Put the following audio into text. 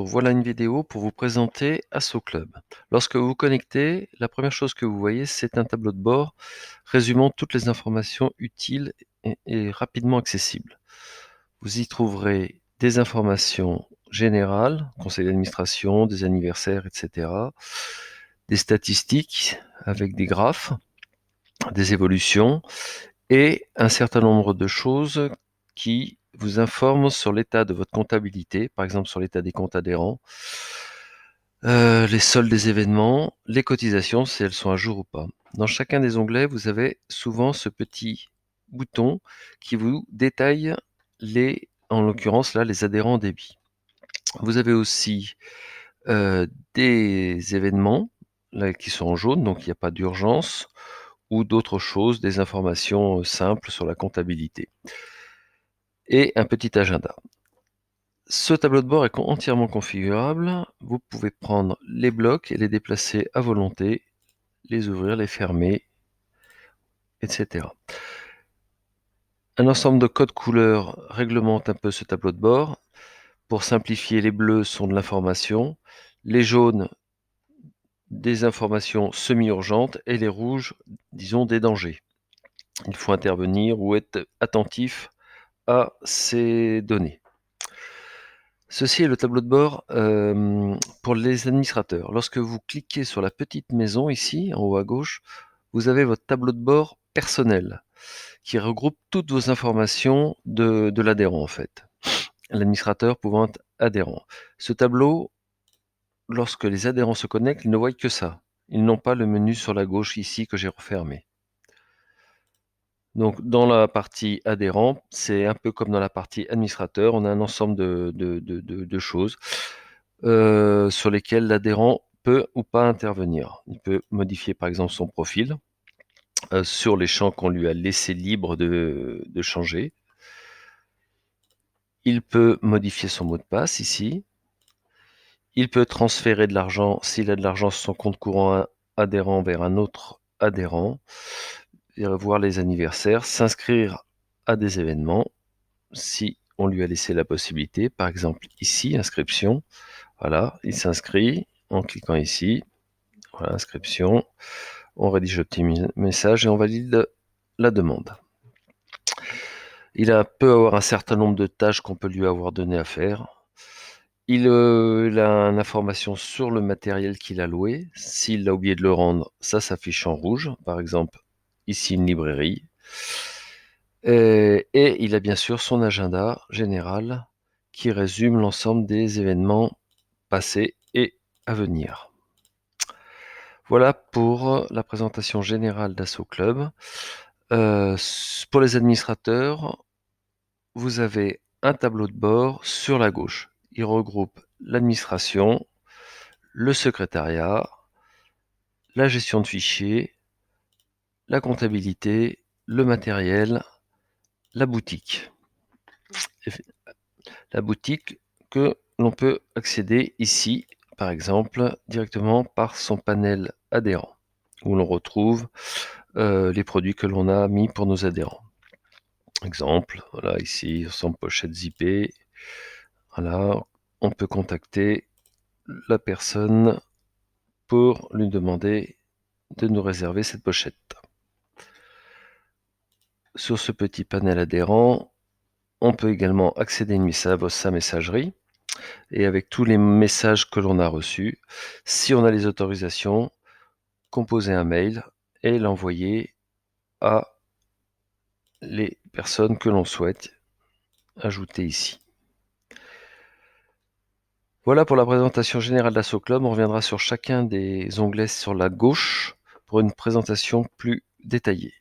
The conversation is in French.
voilà une vidéo pour vous présenter Asso Club. Lorsque vous vous connectez, la première chose que vous voyez, c'est un tableau de bord résumant toutes les informations utiles et rapidement accessibles. Vous y trouverez des informations générales, conseil d'administration, des anniversaires, etc. Des statistiques avec des graphes, des évolutions et un certain nombre de choses qui vous informent sur l'état de votre comptabilité, par exemple sur l'état des comptes adhérents, les soldes des événements, les cotisations, si elles sont à jour ou pas. Dans chacun des onglets, vous avez souvent ce petit bouton qui vous détaille en l'occurrence là, les adhérents en débit. Vous avez aussi des événements là, qui sont en jaune, donc il n'y a pas d'urgence, ou d'autres choses, des informations simples sur la comptabilité. Et un petit agenda. Ce tableau de bord est entièrement configurable. Vous pouvez prendre les blocs et les déplacer à volonté, les ouvrir, les fermer, etc. Un ensemble de codes couleurs réglemente un peu ce tableau de bord. Pour simplifier, les bleus sont de l'information, les jaunes des informations semi-urgentes et les rouges, disons, des dangers. Il faut intervenir ou être attentif à ces données. Ceci est le tableau de bord pour les administrateurs. Lorsque vous cliquez sur la petite maison ici, en haut à gauche, vous avez votre tableau de bord personnel qui regroupe toutes vos informations de l'adhérent en fait. L'administrateur pouvant être adhérent. Ce tableau, lorsque les adhérents se connectent, ils ne voient que ça. Ils n'ont pas le menu sur la gauche ici que j'ai refermé. Donc dans la partie adhérent, c'est un peu comme dans la partie administrateur, on a un ensemble de choses sur lesquelles l'adhérent peut ou pas intervenir. Il peut modifier par exemple son profil sur les champs qu'on lui a laissé libre de changer. Il peut modifier son mot de passe ici. Il peut transférer de l'argent s'il a de l'argent sur son compte courant adhérent vers un autre adhérent, voir les anniversaires, s'inscrire à des événements si on lui a laissé la possibilité. Par exemple ici, inscription. Voilà, il s'inscrit en cliquant ici. Voilà, inscription. On rédige le petit message et on valide la demande. Il peut avoir un certain nombre de tâches qu'on peut lui avoir donné à faire. Il a une information sur le matériel qu'il a loué. S'il a oublié de le rendre, ça s'affiche en rouge. Par exemple, ici une librairie. Et il a bien sûr son agenda général qui résume l'ensemble des événements passés et à venir. Voilà pour la présentation générale d'Asso Club. Pour les administrateurs, vous avez un tableau de bord sur la gauche. Il regroupe l'administration, le secrétariat, la gestion de fichiers, la comptabilité, le matériel, la boutique. La boutique que l'on peut accéder ici, par exemple, directement par son panel adhérent, où l'on retrouve les produits que l'on a mis pour nos adhérents. Exemple, voilà, ici, sans pochette zippée. Voilà, on peut contacter la personne pour lui demander de nous réserver cette pochette. Sur ce petit panel adhérent, on peut également accéder à sa messagerie et avec tous les messages que l'on a reçus, si on a les autorisations, composer un mail et l'envoyer à les personnes que l'on souhaite ajouter ici. Voilà pour la présentation générale d'Asso Club. On reviendra sur chacun des onglets sur la gauche pour une présentation plus détaillée.